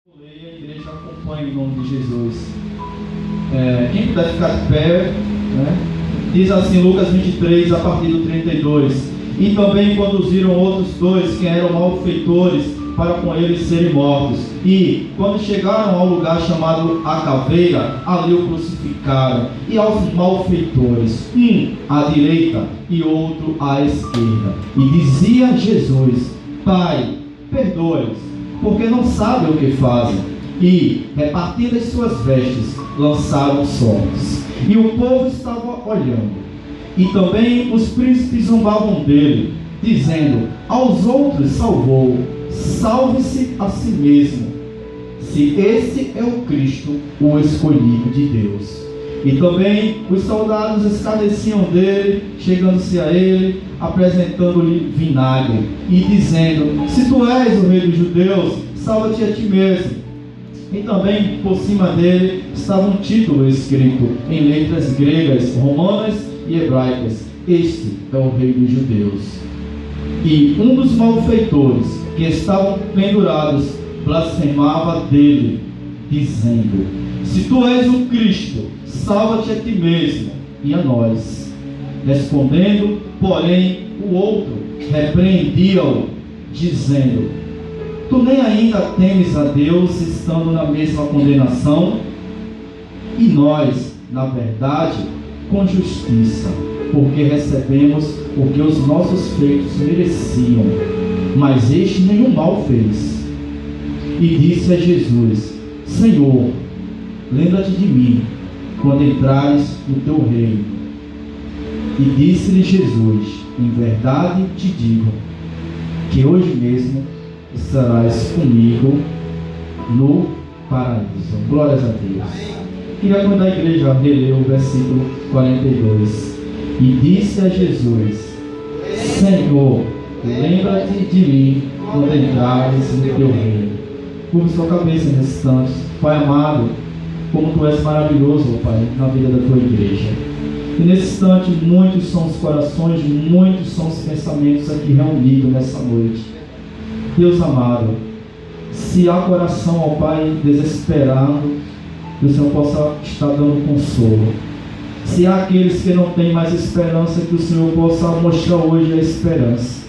A igreja acompanha em nome de Jesus. Quem puder ficar de pé, né? Diz assim Lucas 23, a partir do 32. E também conduziram outros dois que eram malfeitores para com eles serem mortos. E quando chegaram ao lugar chamado a Caveira, ali o crucificaram. E aos malfeitores, um à direita e outro à esquerda. E dizia Jesus: Pai, perdoa-lhes, porque não sabem o que fazem. E, repartindo as suas vestes, lançaram sortes. E o povo estava olhando. E também os príncipes zombavam dele, dizendo: aos outros salvou, salve-se a si mesmo, se esse é o Cristo, o escolhido de Deus. E também os soldados escarneciam dele, chegando-se a ele, apresentando-lhe vinagre, e dizendo: se tu és o rei dos judeus, salva-te a ti mesmo. E também por cima dele estava um título escrito em letras gregas, romanas e hebraicas: este é o rei dos judeus. E um dos malfeitores que estavam pendurados blasfemava dele, dizendo: se tu és o Cristo, salva-te a ti mesmo e a nós. Respondendo, porém, o outro repreendia-o, dizendo: tu nem ainda temes a Deus, estando na mesma condenação? E nós, na verdade, com justiça, porque recebemos o que os nossos feitos mereciam, mas este nenhum mal fez. E disse a Jesus: Senhor, lembra-te de mim quando entrares no teu reino. E disse-lhe Jesus: em verdade te digo, que hoje mesmo estarás comigo no paraíso. Glórias a Deus. Queria convidar a igreja a reler o versículo 42. E disse a Jesus: Senhor, lembra-te de mim quando entrares no teu reino. Curva sua cabeça nesse instante. Pai amado, como tu és maravilhoso, ó Pai, na vida da tua igreja. E nesse instante, muitos são os corações, muitos são os pensamentos aqui reunidos nessa noite. Deus amado, se há coração, ó Pai, desesperado, que o Senhor possa estar dando consolo. Se há aqueles que não têm mais esperança, que o Senhor possa mostrar hoje a esperança.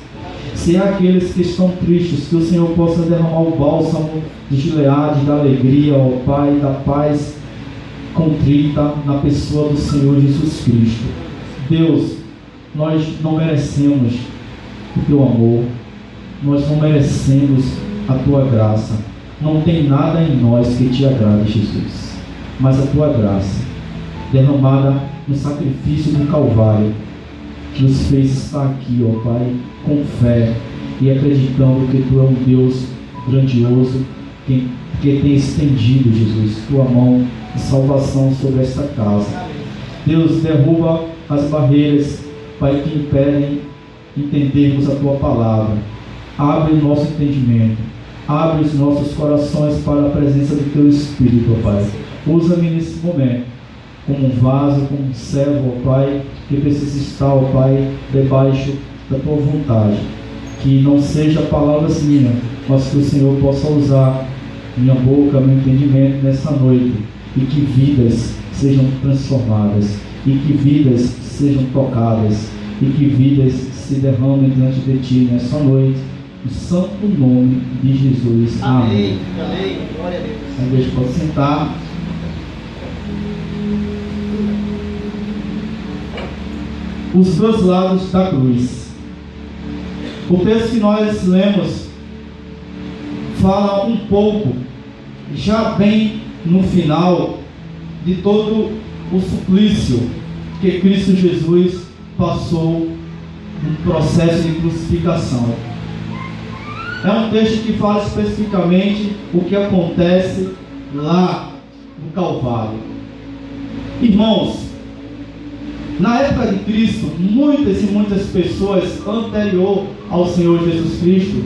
Se há aqueles que estão tristes, que o Senhor possa derramar o bálsamo de Gileade, da alegria, ó Pai, da paz contrita na pessoa do Senhor Jesus Cristo. Deus, nós não merecemos o teu amor, nós não merecemos a tua graça. Não tem nada em nós que te agrade, Jesus, mas a tua graça derramada no sacrifício do Calvário nos fez estar aqui, ó Pai, com fé e acreditando que tu é um Deus grandioso, que tem estendido, Jesus, tua mão de salvação sobre esta casa. Deus, derruba as barreiras, Pai, que impedem entendermos a tua palavra. Abre o nosso entendimento, abre os nossos corações para a presença do teu Espírito, ó Pai. Usa-me nesse momento como um vaso, como um servo, ó Pai, que precisa estar, ó Pai, debaixo da tua vontade. Que não seja palavras minhas, mas que o Senhor possa usar minha boca, meu entendimento nessa noite, e que vidas sejam transformadas, e que vidas sejam tocadas, e que vidas se derramem diante de ti nessa noite, no santo nome de Jesus. Amém. Amém. Glória a Deus. A igreja pode sentar. Os dois lados da cruz. O texto que nós lemos fala um pouco, já bem no final, de todo o suplício que Cristo Jesus passou no processo de crucificação. É um texto que fala especificamente o que acontece lá no Calvário. Irmãos, na época de Cristo, muitas e muitas pessoas anterior ao Senhor Jesus Cristo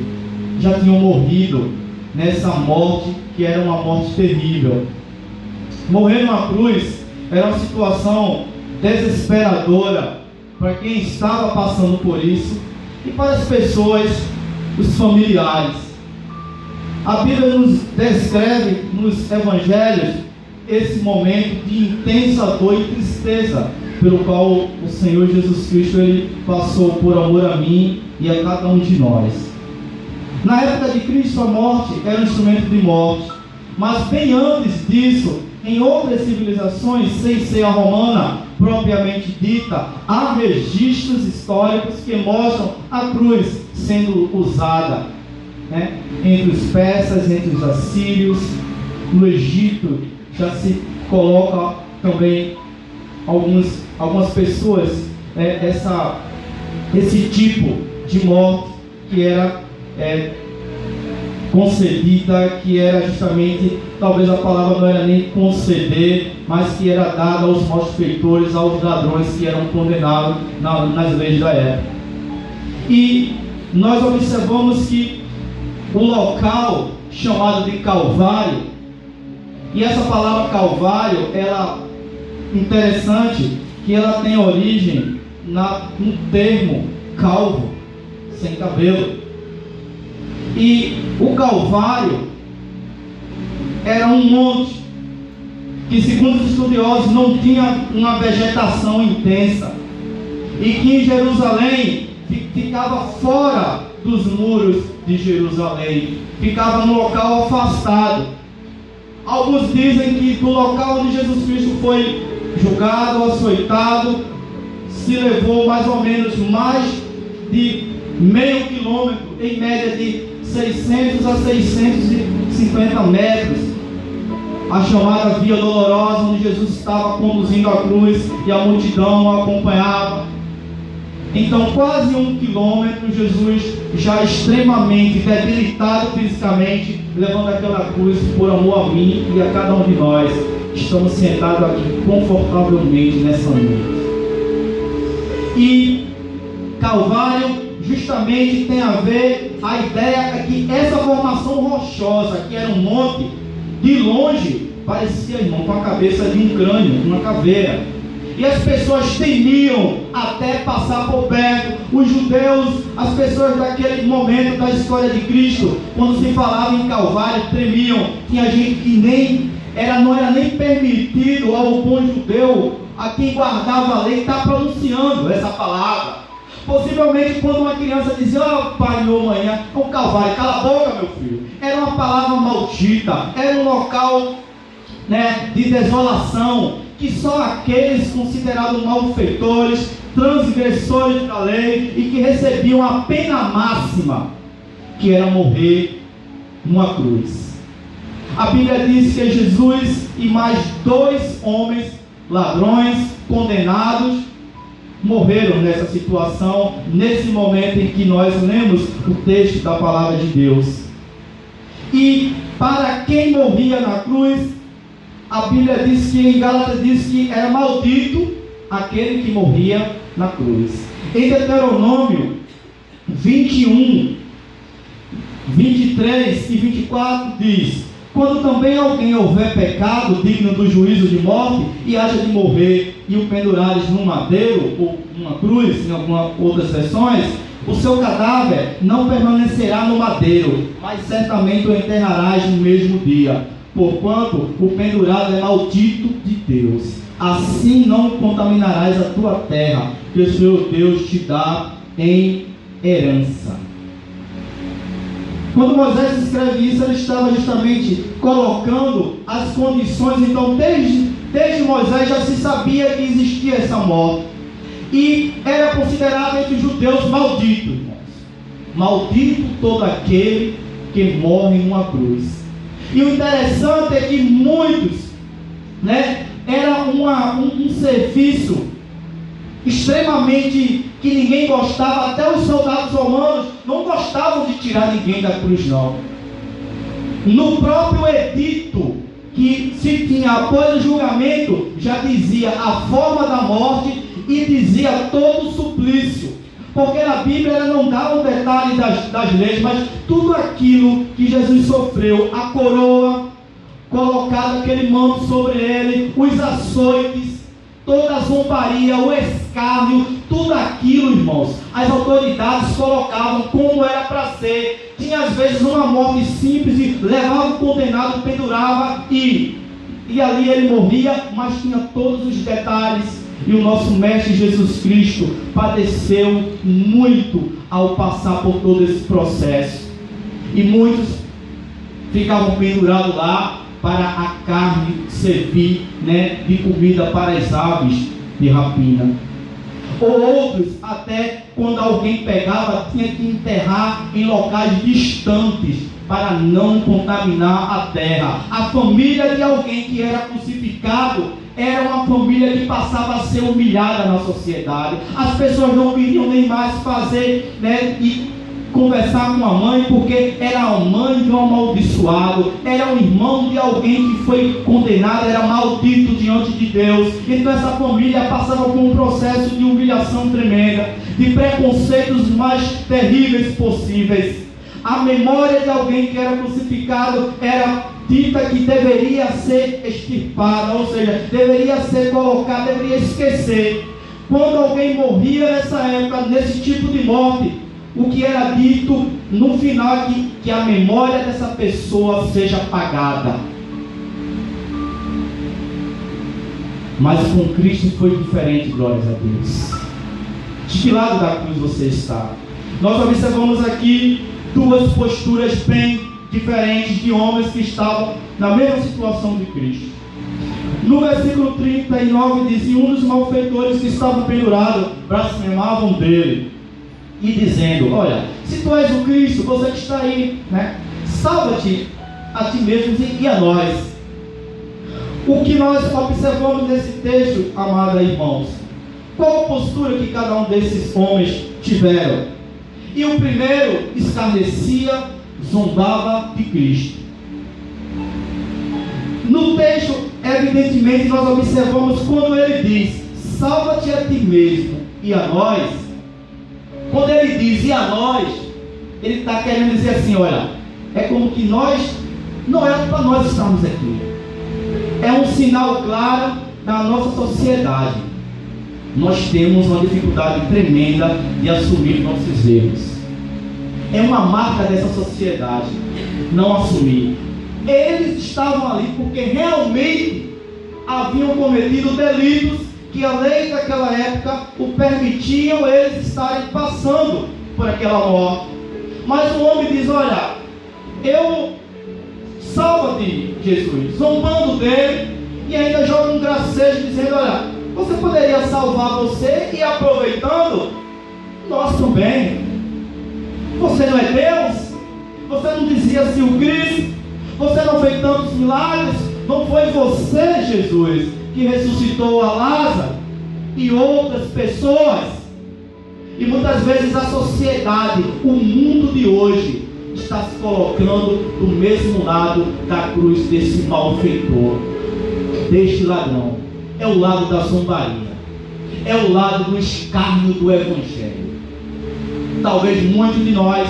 já tinham morrido nessa morte que era uma morte terrível. Morrer numa cruz era uma situação desesperadora para quem estava passando por isso e para as pessoas, os familiares. A Bíblia nos descreve nos evangelhos esse momento de intensa dor e tristeza pelo qual o Senhor Jesus Cristo ele passou por amor a mim e a cada um de nós. Na época de Cristo, a morte era um instrumento de morte, mas bem antes disso, em outras civilizações, sem ser a romana propriamente dita, há registros históricos que mostram a cruz sendo usada, né, entre os persas, entre os assírios. No Egito já se coloca também algumas pessoas esse tipo de morte que era concedida, que era justamente, talvez a palavra não era nem conceder, mas que era dada aos malfeitores, aos ladrões que eram condenados nas leis da época. E nós observamos que o local chamado de Calvário, e essa palavra Calvário, ela interessante que ela tem origem no termo calvo, sem cabelo. E o Calvário era um monte que, segundo os estudiosos, não tinha uma vegetação intensa, e que em Jerusalém ficava fora dos muros de Jerusalém, ficava num local afastado. Alguns dizem que do local onde Jesus Cristo foi julgado, açoitado, se levou mais ou menos mais de meio quilômetro, em média de 600 a 650 metros, a chamada Via Dolorosa, onde Jesus estava conduzindo a cruz e a multidão o acompanhava. Então, quase 1 quilômetro, Jesus já extremamente debilitado fisicamente, levando aquela cruz por amor a mim e a cada um de nós. Estamos sentados aqui confortavelmente nessa noite. E Calvário justamente tem a ver, a ideia é que essa formação rochosa, que era um monte, de longe parecia, irmão, com a cabeça de um crânio, uma caveira. E as pessoas temiam até passar por perto. Os judeus, as pessoas daquele momento da história de Cristo, quando se falava em Calvário, tremiam. Tinha gente que não era nem permitido ao bom judeu, a quem guardava a lei, estar pronunciando essa palavra. Possivelmente quando uma criança dizia: "Oh, pai ou mãe, é um Calvário, cala a boca, meu filho", era uma palavra maldita, era um local, de desolação, que só aqueles considerados malfeitores, transgressores da lei e que recebiam a pena máxima, que era morrer numa cruz. A Bíblia diz que Jesus e mais 2 homens, ladrões, condenados, morreram nessa situação, nesse momento em que nós lemos o texto da palavra de Deus. E para quem morria na cruz, a Bíblia diz que, em Gálatas diz que era maldito aquele que morria na cruz. Em Deuteronômio 21, 23 e 24 diz: "Quando também alguém houver pecado digno do juízo de morte, e haja de morrer, e o pendurares num madeiro, ou numa cruz", em algumas outras versões, "o seu cadáver não permanecerá no madeiro, mas certamente o enterrarás no mesmo dia. Porquanto o pendurado é maldito de Deus. Assim não contaminarás a tua terra, que o Senhor Deus te dá em herança." Quando Moisés escreve isso, ele estava justamente colocando as condições. Então, desde Moisés já se sabia que existia essa morte, e era considerado entre os judeus maldito, irmãos. Maldito todo aquele que morre em uma cruz. E o interessante é que muitos, era um serviço extremamente que ninguém gostava. Até os soldados romanos não gostavam de tirar ninguém da cruz, não. No próprio edito que se tinha após o julgamento, já dizia a forma da morte e dizia todo o suplício. Porque na Bíblia ela não dá um detalhe das leis, mas tudo aquilo que Jesus sofreu, a coroa, colocado aquele manto sobre ele, os açoites, toda a zombaria, o escárnio, tudo aquilo, irmãos, as autoridades colocavam como era para ser. Tinha às vezes uma morte simples, e levava o condenado, pendurava e ali ele morria, mas tinha todos os detalhes. E o nosso Mestre Jesus Cristo padeceu muito ao passar por todo esse processo. E muitos ficavam pendurados lá para a carne servir, de comida para as aves de rapina. Ou outros, até quando alguém pegava, tinha que enterrar em locais distantes para não contaminar a terra. A família de alguém que era crucificado era uma família que passava a ser humilhada na sociedade. As pessoas não queriam nem mais fazer, e conversar com a mãe, porque era a mãe de um amaldiçoado, era um irmão de alguém que foi condenado, era maldito diante de Deus. Então essa família passava por um processo de humilhação tremenda, de preconceitos mais terríveis possíveis. A memória de alguém que era crucificado era dita que deveria ser extirpada, ou seja, deveria ser colocada, deveria esquecer. Quando alguém morria nessa época, nesse tipo de morte, o que era dito no final é que a memória dessa pessoa seja apagada. Mas com Cristo foi diferente, glórias a Deus. De que lado da cruz você está? Nós observamos aqui duas posturas bem diferentes de homens que estavam na mesma situação de Cristo. No versículo 39 diz: e um dos malfeitores que estavam pendurados blasfemavam dele, e dizendo: olha, se tu és o Cristo, você que está aí, salva-te a ti mesmo e a nós. O que nós observamos nesse texto, amados irmãos, qual a postura que cada um desses homens tiveram? E o primeiro escarnecia, zombava de Cristo. No texto, evidentemente, nós observamos quando ele diz: salva-te a ti mesmo e a nós. Quando ele diz e a nós, ele está querendo dizer assim: olha, é como que nós, não é para nós estarmos aqui. É um sinal claro da nossa sociedade. Nós temos uma dificuldade tremenda de assumir nossos erros. É uma marca dessa sociedade, não assumir. Eles estavam ali porque realmente haviam cometido delitos que a lei daquela época o permitiam eles estarem passando por aquela morte. Mas o homem diz: olha, salva-te, Jesus, zombando dele, e ainda joga um gracejo dizendo: olha, você poderia salvar você e aproveitando, nós também. Você não é Deus? Você não dizia-se o Cristo? Você não fez tantos milagres? Não foi você, Jesus, que ressuscitou a Lázaro e outras pessoas? E muitas vezes a sociedade, o mundo de hoje, está se colocando do mesmo lado da cruz desse malfeitor, deste ladrão. É o lado da zombaria, é o lado do escárnio do Evangelho. Talvez muitos de nós,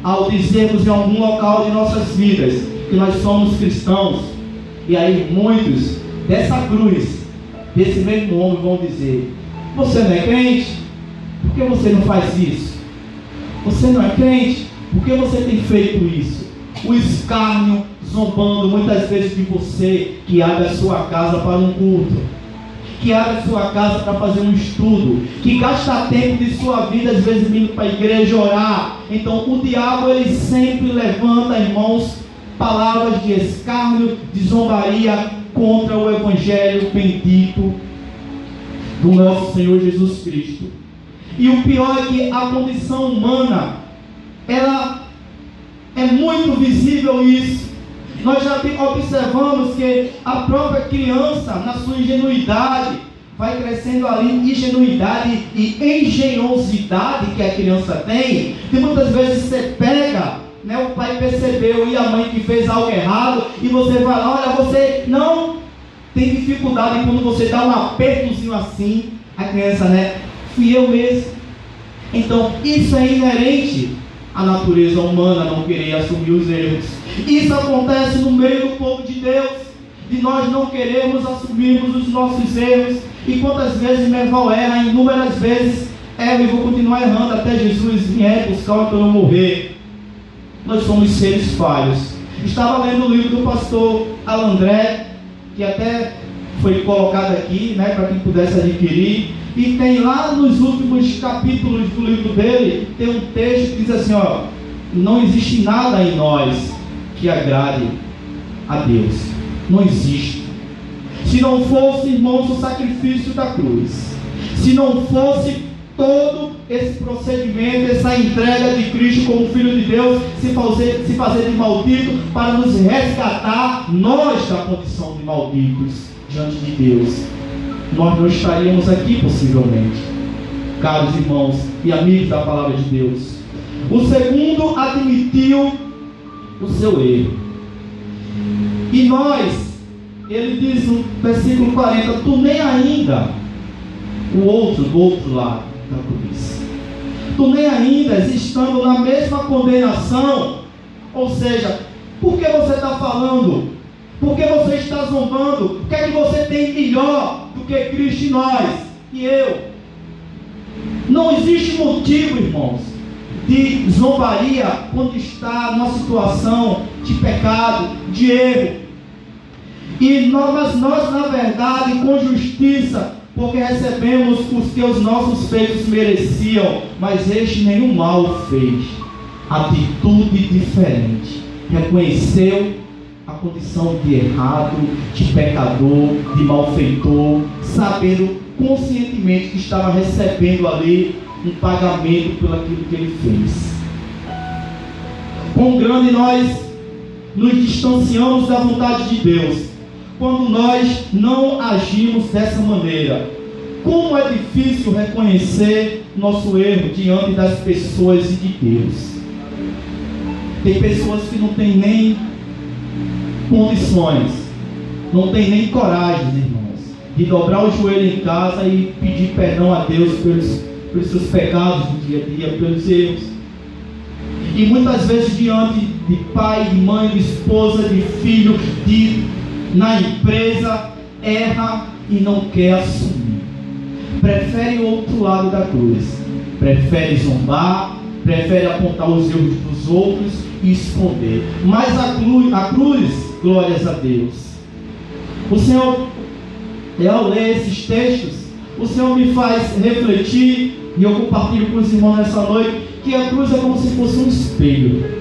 ao dizermos em algum local de nossas vidas que nós somos cristãos, e aí muitos dessa cruz, desse mesmo homem, vão dizer: você não é crente? Por que você não faz isso? Você não é crente? Por que você tem feito isso? O escárnio zombando muitas vezes de você que abre a sua casa para um culto, que abre a sua casa para fazer um estudo, que gasta tempo de sua vida às vezes vindo para a igreja orar. Então o diabo, ele sempre levanta, irmãos, palavras de escárnio, de zombaria contra o Evangelho bendito do nosso Senhor Jesus Cristo. E o pior é que a condição humana, ela é muito visível isso. Nós já observamos que a própria criança, na sua ingenuidade, vai crescendo ali, ingenuidade e engenhosidade que a criança tem, e muitas vezes você pega, o pai percebeu e a mãe que fez algo errado, e você vai lá: olha, você não tem dificuldade quando você dá um apertozinho assim, a criança, fui eu mesmo. Então isso é inerente à natureza humana, não querer assumir os erros. Isso acontece no meio do povo de Deus. de nós não queremos assumirmos os nossos erros. E quantas vezes Merval erra, inúmeras vezes erro e vou continuar errando até Jesus vier buscar para eu morrer. Nós somos seres falhos. Estava lendo o livro do pastor Alandré, que até foi colocado aqui, né, para quem pudesse adquirir. E tem lá nos últimos capítulos do livro dele, tem um texto que diz assim, ó: não existe nada em nós que agrade a Deus. Não existe. Se não fosse, irmãos, o sacrifício da cruz, se não fosse todo esse procedimento, essa entrega de Cristo como Filho de Deus, se fazer de maldito para nos resgatar, nós da condição de malditos diante de Deus, nós não estaríamos aqui possivelmente, caros irmãos e amigos da palavra de Deus. O segundo admitiu o seu erro. E nós, ele diz no versículo 40, tu nem ainda, do outro lado da cruz, tu nem ainda estando na mesma condenação, ou seja, por que você está falando? Por que você está zombando? O que é que você tem melhor do que Cristo em nós e eu? Não existe motivo, irmãos, de zombaria quando está numa situação de pecado, de erro. Mas nós, na verdade, com justiça, porque recebemos os que os nossos feitos mereciam, mas este nenhum mal fez. Atitude diferente. Reconheceu a condição de errado, de pecador, de malfeitor, sabendo conscientemente que estava recebendo ali um pagamento por aquilo que ele fez. Quão grande nós nos distanciamos da vontade de Deus quando nós não agimos dessa maneira. Como é difícil reconhecer nosso erro diante das pessoas e de Deus. Tem pessoas que não têm nem condições, não tem nem coragem, irmãos, de dobrar o joelho em casa e pedir perdão a Deus pelos seus pecados do dia a dia, pelos erros. E muitas vezes diante de pai, de mãe, de esposa, de filho, na empresa, erra e não quer assumir. Prefere o outro lado da cruz, prefere zombar, prefere apontar os erros dos outros e esconder. Mas a cruz, glórias a Deus. O Senhor, ao ler esses textos, o Senhor me faz refletir, e eu compartilho com os irmãos nessa noite, que a cruz é como se fosse um espelho.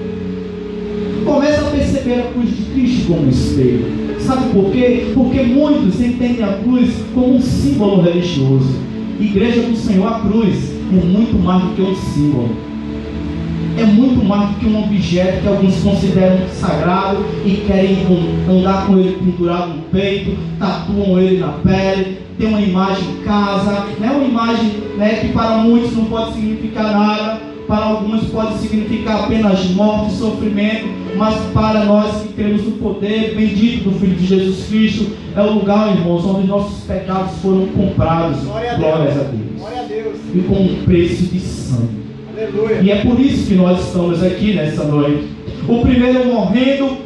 Começa a perceber a cruz de Cristo como um espelho. Sabe por quê? Porque muitos entendem a cruz como um símbolo religioso. Igreja do Senhor, a cruz é muito mais do que um símbolo. É muito mais do que um objeto que alguns consideram sagrado e querem andar com ele pendurado no peito, tatuam ele na pele, tem uma imagem em casa, né? Uma imagem, né, que para muitos não pode significar nada, para alguns pode significar apenas morte e sofrimento, mas para nós que cremos no poder bendito do Filho de Jesus Cristo, é o lugar, irmãos, onde nossos pecados foram comprados, glórias a Deus, glória a Deus, e com um preço de sangue. Aleluia. E é por isso que nós estamos aqui nessa noite. O primeiro morrendo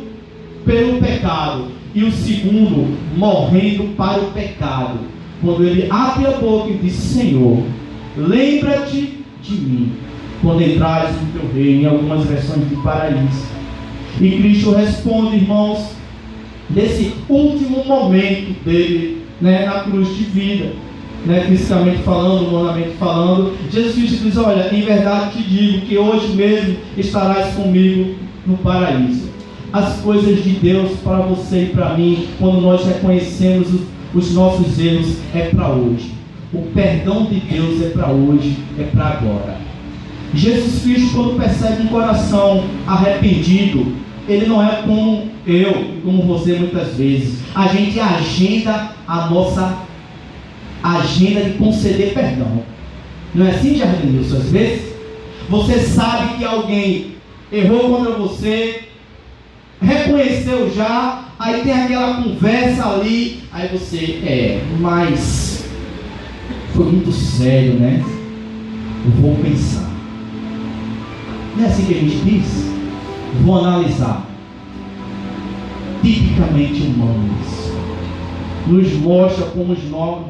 pelo pecado, e o segundo morrendo para o pecado, quando ele abre a boca e diz: Senhor, lembra-te de mim quando entrares no teu reino, em algumas versões de paraíso. E Cristo responde, irmãos, nesse último momento dele, né, na cruz de vida, né, fisicamente falando, humanamente falando, Jesus Cristo diz: olha, em verdade te digo que hoje mesmo estarás comigo no paraíso. As coisas de Deus para você e para mim, quando nós reconhecemos os nossos erros, é para hoje. O perdão de Deus é para hoje, é para agora. Jesus Cristo, quando percebe um coração arrependido, ele não é como eu, como você muitas vezes. A gente agenda a nossa agenda de conceder perdão. Não é assim, Jardinilson? Às vezes você sabe que alguém errou contra você, reconheceu já, aí tem aquela conversa ali, aí você, mas foi muito sério, né? Eu vou pensar. Não é assim que a gente diz? Vou analisar. Tipicamente humano isso. nos mostra como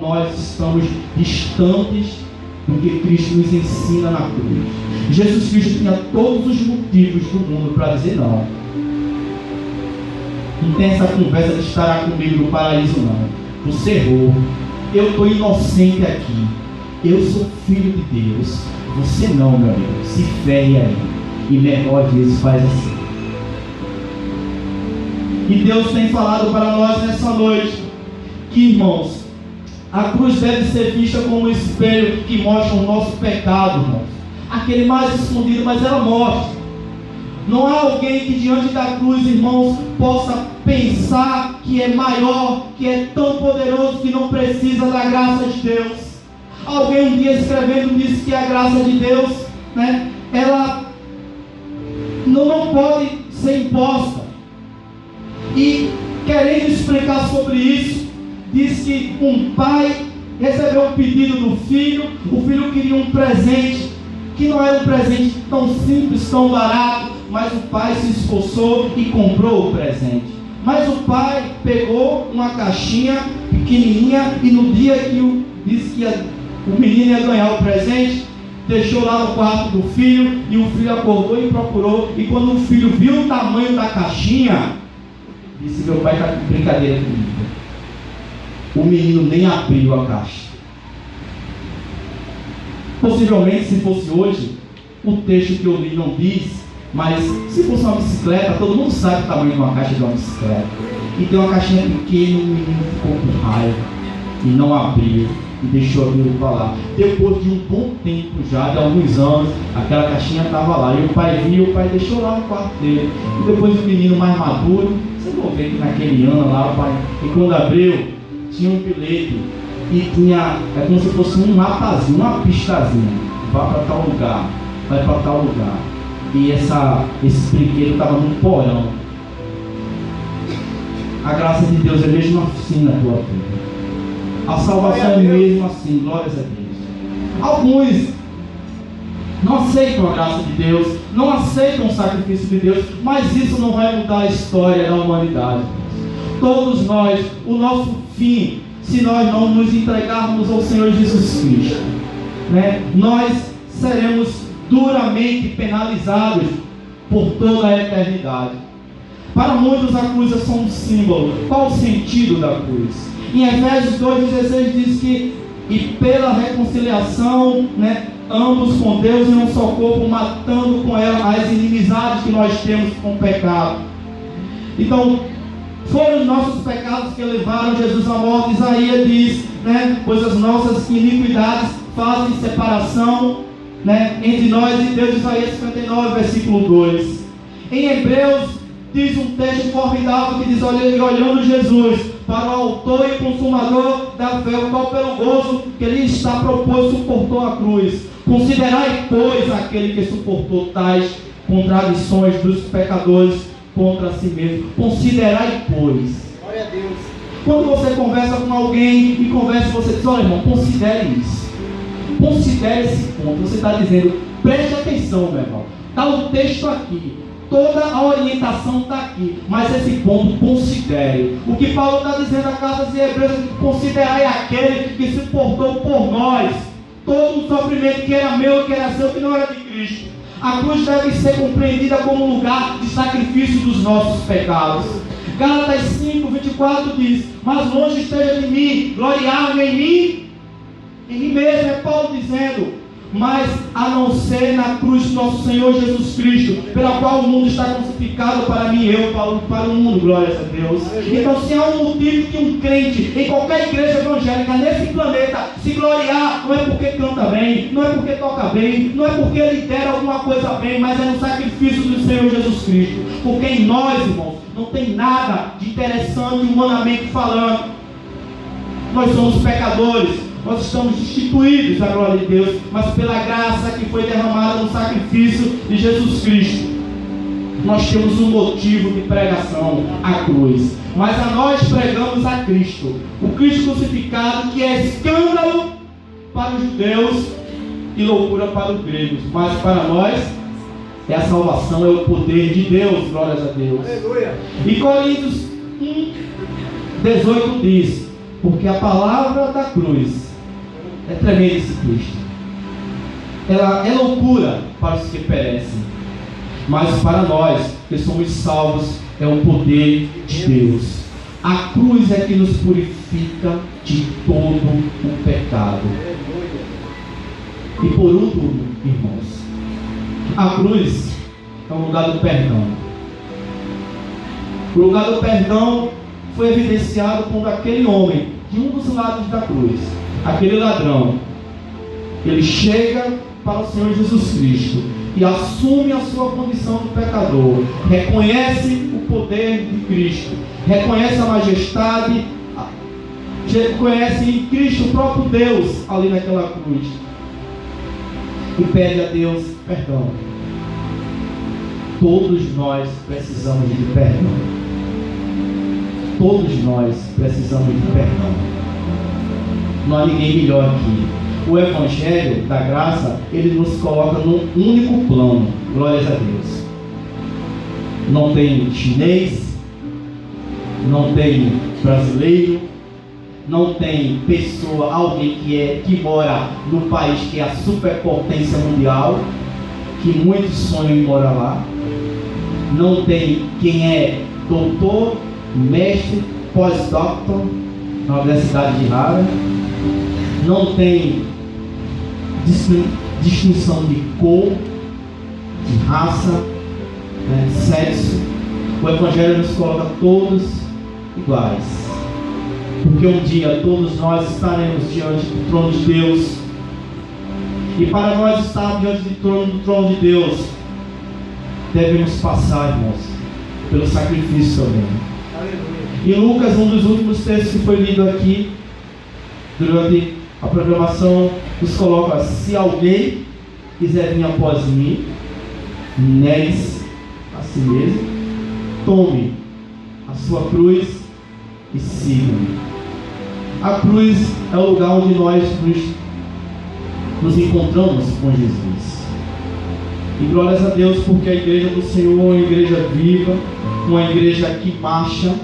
nós estamos distantes do que Cristo nos ensina na cruz. Jesus Cristo tinha todos os motivos do mundo para dizer não. Não tem essa conversa de estar comigo no paraíso, não. Você errou. Eu estou inocente aqui. Eu sou filho de Deus. Você não, meu amigo. Se ferre aí. E menor às vezes faz assim. E Deus tem falado para nós nessa noite que, irmãos, a cruz deve ser vista como um espelho que mostra o nosso pecado, irmãos. Aquele mais escondido, mas ela mostra. Não há alguém que diante da cruz, irmãos, possa pensar que é maior, que é tão poderoso, que não precisa da graça de Deus. Alguém um dia escrevendo disse que a graça de Deus, né, ela não pode ser imposta. E querendo explicar sobre isso, diz que um pai recebeu um pedido do filho, o filho queria um presente, que não era um presente tão simples, tão barato, mas o pai se esforçou e comprou o presente. Mas o pai pegou uma caixinha pequenininha e no dia que disse que o menino ia ganhar o presente, deixou lá no quarto do filho, e o filho acordou e procurou, e quando o filho viu o tamanho da caixinha, disse: meu pai está com brincadeira comigo. O menino nem abriu a caixa. Possivelmente, se fosse hoje, o texto que eu li não diz, mas se fosse uma bicicleta, todo mundo sabe o tamanho de uma caixa de uma bicicleta. E tem uma caixinha pequena, o menino ficou com raiva e não abriu e deixou aquilo para lá. Depois de um bom tempo já, de alguns anos, aquela caixinha estava lá. E o pai viu, o pai deixou lá no quarto dele. E depois o menino mais maduro, vocês vão ver que naquele ano lá, o pai, e quando abriu, tinha um bilhete e tinha, é como se fosse um mapazinho, uma pistazinha: vá para tal lugar, vai para tal lugar. E esse brinquedo estava num porão. A graça de Deus é mesmo assim na tua vida. A salvação é mesmo assim, glórias a Deus. Alguns não aceitam a graça de Deus, não aceitam o sacrifício de Deus, mas isso não vai mudar a história da humanidade. Todos nós, o nosso fim, se nós não nos entregarmos ao Senhor Jesus Cristo, né, nós seremos duramente penalizados por toda a eternidade. Para muitos a cruz é só um símbolo. Qual o sentido da cruz? Em Efésios 2,16 diz que e pela reconciliação, né, ambos com Deus em um só corpo, matando com ela as inimizades que nós temos com o pecado. Então, foram os nossos pecados que levaram Jesus à morte. Isaías diz, né, pois as nossas iniquidades fazem separação, né, entre nós e Deus. Isaías 59, versículo 2. Em Hebreus diz um texto formidável que diz: olhando Jesus para o autor e consumador da fé, o qual pelo gozo que ele está proposto suportou a cruz. Considerai, pois, aquele que suportou tais contradições dos pecadores contra si mesmo. Considerai, pois. Glória a Deus. Quando você conversa com alguém e conversa, você diz: olha, irmão, considere isso. Considere esse ponto. Você está dizendo: preste atenção, meu irmão. Está o texto aqui. Toda a orientação está aqui, mas esse ponto considere. O que Paulo está dizendo à carta de Hebreus: considerai aquele que se portou por nós, todo o sofrimento que era meu, que era seu, que não era de Cristo. A cruz deve ser compreendida como um lugar de sacrifício dos nossos pecados. Gálatas 5, 24 diz: mas longe esteja de mim gloriar-me em mim mesmo. É Paulo dizendo: mas a não ser na cruz do nosso Senhor Jesus Cristo, pela qual o mundo está crucificado para mim, eu para o mundo, glórias a Deus. Então, se há um motivo que um crente em qualquer igreja evangélica nesse planeta se gloriar, não é porque canta bem, não é porque toca bem, não é porque lidera alguma coisa bem, mas é no sacrifício do Senhor Jesus Cristo. Porque em nós, irmãos, não tem nada de interessante humanamente falando. Nós somos pecadores. Nós estamos destituídos da glória de Deus, mas pela graça que foi derramada no sacrifício de Jesus Cristo, nós temos um motivo de pregação: a cruz. Mas a nós pregamos a Cristo, o Cristo crucificado, que é escândalo para os judeus e loucura para os gregos, mas para nós é a salvação, é o poder de Deus, glórias a Deus. Aleluia. E Coríntios 1, 18 diz: Porque a palavra da cruz é tremenda esse Cristo. Ela é loucura para os que perecem, mas para nós que somos salvos é o poder de Deus. A cruz é que nos purifica de todo o pecado. E por último, irmãos, a cruz é um lugar do perdão. O lugar do perdão foi evidenciado quando aquele homem, de um dos lados da cruz, aquele ladrão, ele chega para o Senhor Jesus Cristo e assume a sua condição de pecador, reconhece o poder de Cristo, reconhece a majestade, reconhece em Cristo o próprio Deus ali naquela cruz e pede a Deus perdão. Todos nós precisamos de perdão. Todos nós precisamos de perdão. Não há ninguém melhor aqui. O Evangelho da Graça, ele nos coloca num único plano. Glórias a Deus. Não tem chinês, não tem brasileiro, não tem pessoa, alguém que mora no país que é a superpotência mundial, que muitos sonham em morar lá. Não tem quem é doutor, mestre, pós-doutor na Universidade de Harvard. Não tem distinção de cor, de raça, sexo. O Evangelho nos coloca todos iguais, porque um dia todos nós estaremos diante do trono de Deus, e para nós estarmos diante do trono de Deus, devemos passar, irmãos, pelo sacrifício também. Em Lucas, um dos últimos textos que foi lido aqui durante a programação, nos coloca: se alguém quiser vir após mim, negue-se a si mesmo, tome a sua cruz e siga-me. A cruz é o lugar onde nós nos encontramos com Jesus. E glórias a Deus, porque a igreja do Senhor é uma igreja viva, uma igreja que marcha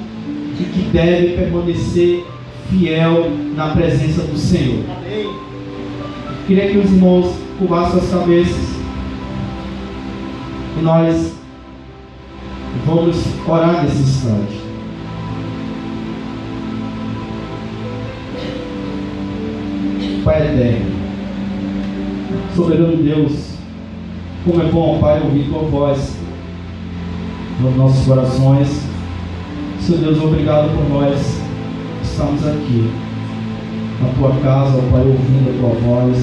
e que deve permanecer fiel na presença do Senhor. Amém. Queria que os irmãos curvassem suas cabeças e nós vamos orar nesse instante. Pai eterno, soberano Deus, como é bom, Pai, ouvir Tua voz nos nossos corações. Senhor Deus, obrigado por nós estarmos aqui na Tua casa, Pai, ouvindo a Tua voz,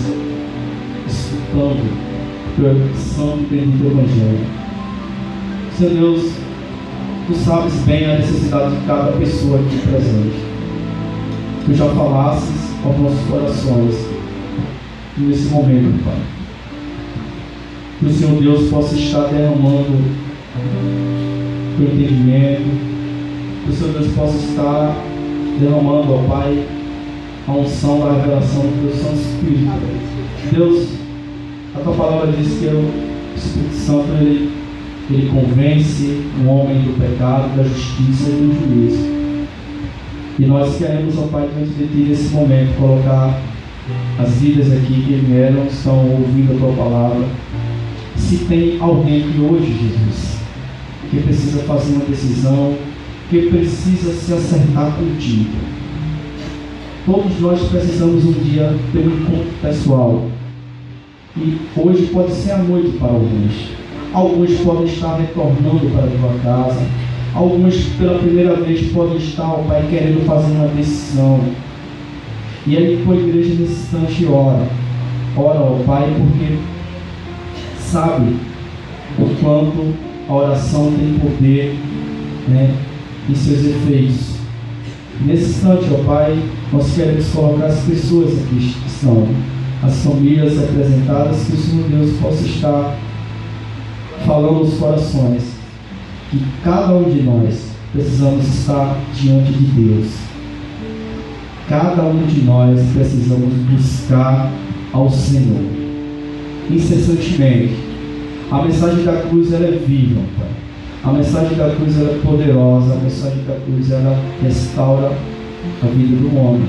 escutando o Teu santo e bendito Evangelho. Senhor Deus, Tu sabes bem a necessidade de cada pessoa aqui presente. Tu já falasses aos nossos corações nesse momento, Pai. Que o Senhor Deus possa estar derramando o entendimento, que o Senhor Deus possa estar derramando, ó Pai, a unção da revelação do Teu Santo Espírito. Deus, a Tua palavra diz que o Espírito Santo ele convence o homem do pecado, da justiça e do juízo. E nós queremos, ó Pai, diante de Ti nesse momento colocar as vidas aqui que vieram, estão ouvindo a Tua palavra. Se tem alguém que hoje, Jesus, que precisa fazer uma decisão, que precisa se acertar contigo, todos nós precisamos um dia ter um encontro pessoal. E hoje pode ser a noite para alguns. Alguns podem estar retornando para a tua casa. Alguns pela primeira vez podem estar, ó Pai, querendo fazer uma decisão. E aí tua igreja nesse instante ora, ó Pai, porque sabe o quanto a oração tem poder, em seus efeitos. Nesse instante, ó Pai, nós queremos colocar as pessoas aqui que estão, as famílias representadas, que o Senhor Deus possa estar falando aos corações, que cada um de nós precisamos estar diante de Deus. Cada um de nós precisamos buscar ao Senhor incessantemente. A mensagem da cruz ela é viva, Pai. A mensagem da cruz ela é poderosa. A mensagem da cruz ela restaura a vida do homem.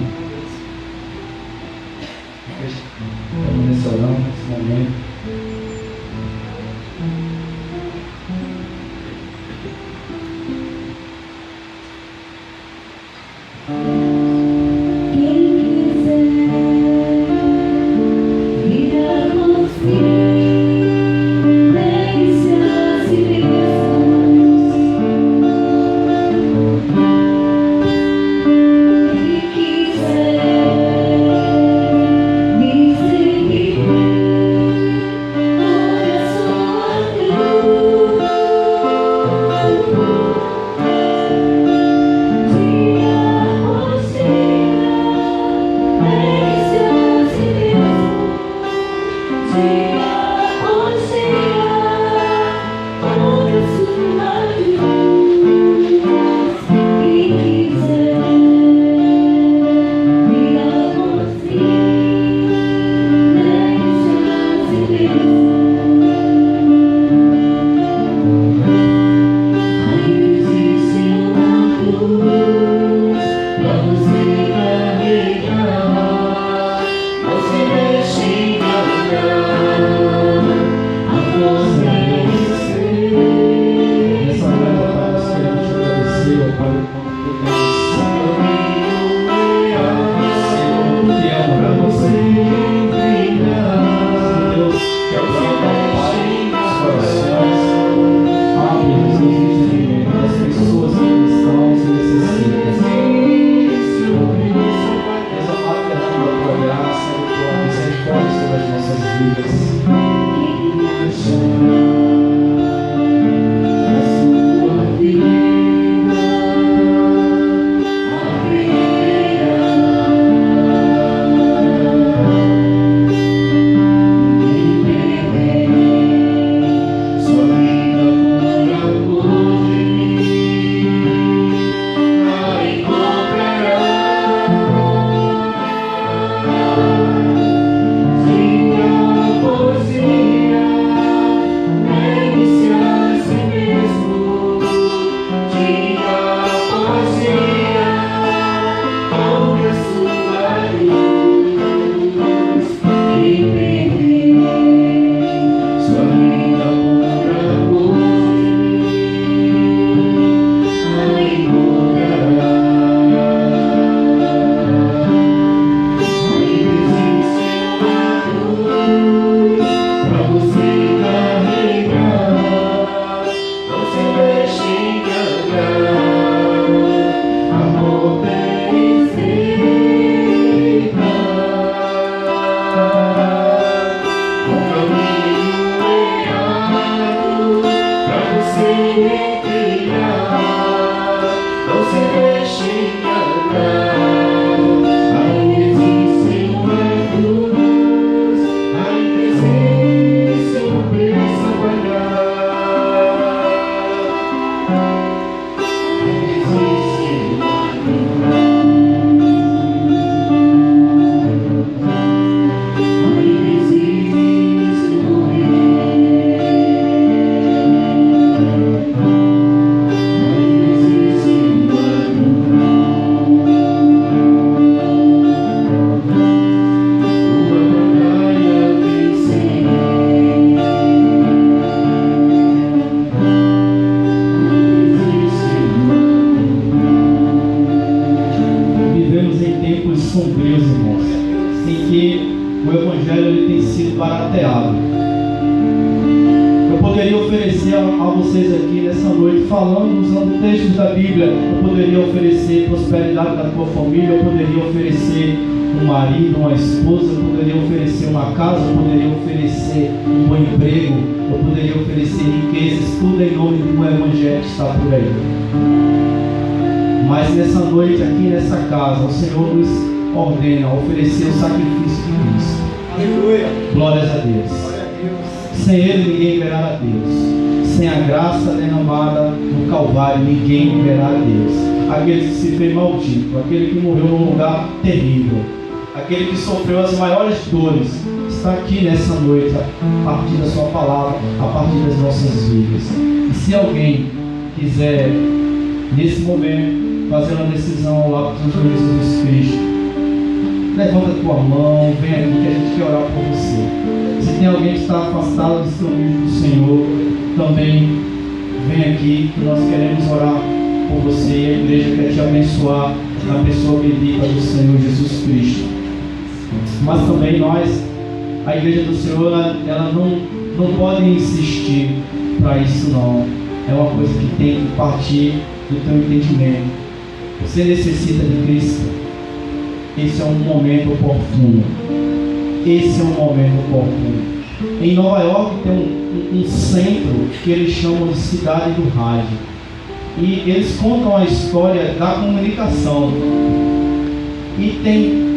Permaneça orando nesse momento. Mas nessa noite, aqui nessa casa, o Senhor nos ordena a oferecer o sacrifício de Cristo. Aleluia. Glórias a Deus. Glória a Deus. Sem Ele ninguém verá a Deus. Sem a graça derramada no Calvário, ninguém verá a Deus. Aquele que se fez maldito, aquele que morreu num lugar terrível, aquele que sofreu as maiores dores, está aqui nessa noite, a partir da sua palavra, a partir das nossas vidas. E se alguém quiser, nesse momento, fazer uma decisão ao lado do Senhor Jesus Cristo, levanta a tua mão, vem aqui que a gente quer orar por você. Se tem alguém que está afastado dos caminhos do Senhor, também vem aqui que nós queremos orar por você e a igreja quer te abençoar na pessoa bendita do Senhor Jesus Cristo. Mas também nós, a igreja do Senhor, ela não pode insistir para isso não. É uma coisa que tem que partir do teu entendimento. Você necessita de Cristo. Esse é um momento oportuno. Esse é um momento oportuno. Em Nova York tem um centro que eles chamam de Cidade do Rádio. E eles contam a história da comunicação. E tem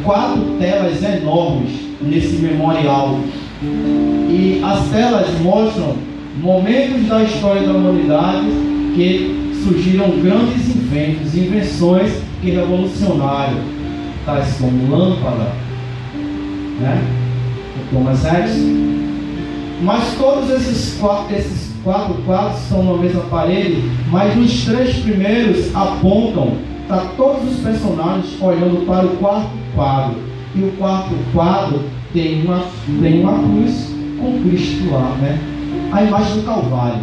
4 telas enormes nesse memorial. E as telas mostram momentos da história da humanidade que surgiram grandes invenções que revolucionaram, tais como lâmpada, né? O Thomas Edison. Mas todos esses quatro quadros estão na mesma parede, mas os 3 primeiros apontam para todos os personagens olhando para o 4º quadro. E o 4º quadro tem uma cruz com Cristo lá, né? A imagem do Calvário.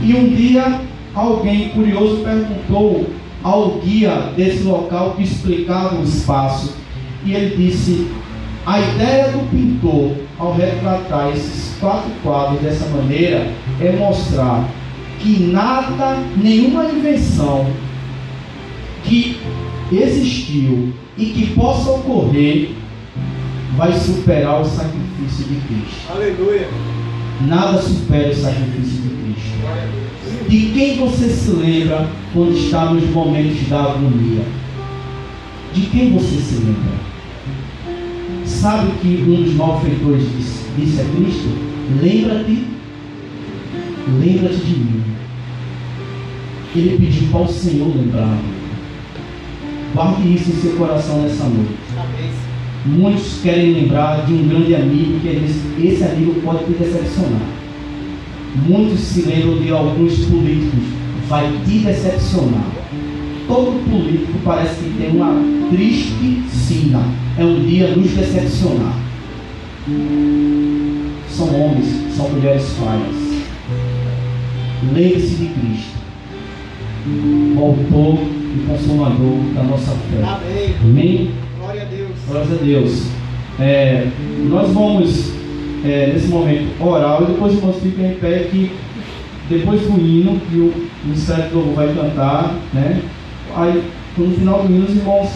E um dia alguém curioso perguntou ao guia desse local que explicava o espaço, e ele disse: a ideia do pintor ao retratar esses 4 quadros dessa maneira é mostrar que nada, nenhuma invenção que existiu e que possa ocorrer vai superar o sacrifício de Cristo. Aleluia! Nada supera o sacrifício de Cristo. De quem você se lembra quando está nos momentos da agonia? De quem você se lembra? Sabe que um dos malfeitores disse a Cristo: lembra-te de mim. Ele pediu para o Senhor lembrar. Guarde isso em seu coração nessa noite. Muitos querem lembrar de um grande amigo que esse amigo pode te decepcionar. Muitos se lembram de alguns políticos, vai te decepcionar. Todo político parece que tem uma triste sina. É um dia nos decepcionar. São homens, são mulheres falhas. Lembre-se de Cristo, o autor e consumador da nossa fé. Amém. Amém? Glória a Deus. Glória a Deus. Nós vamos, nesse momento, orar, e depois os irmãos ficam em pé, que depois do hino, que o Ministério do Louvor vai cantar, né? Aí, no final do hino, os irmãos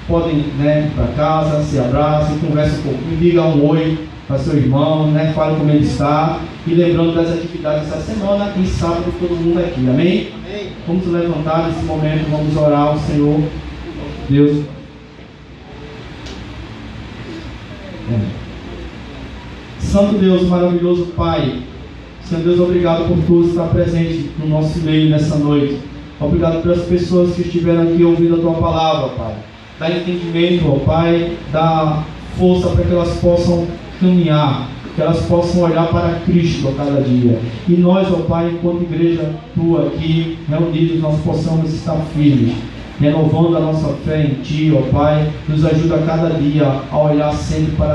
podem, né, ir para casa, se abraçam, conversam um pouquinho, digam um oi para seu irmão, né? Fale como ele está, e lembrando das atividades dessa semana, e sábado todo mundo aqui, amém? Amém. Vamos levantar nesse momento, vamos orar ao Senhor, Deus. Santo Deus, maravilhoso Pai, Senhor Deus, obrigado por tu estar presente no nosso meio nessa noite. Obrigado pelas pessoas que estiveram aqui ouvindo a tua palavra, Pai. Dá entendimento, ó Pai, dá força para que elas possam caminhar, que elas possam olhar para Cristo a cada dia. E nós, ó Pai, enquanto igreja tua aqui, reunidos, nós possamos estar firmes, renovando a nossa fé em Ti, ó Pai. Nos ajuda a cada dia a olhar sempre para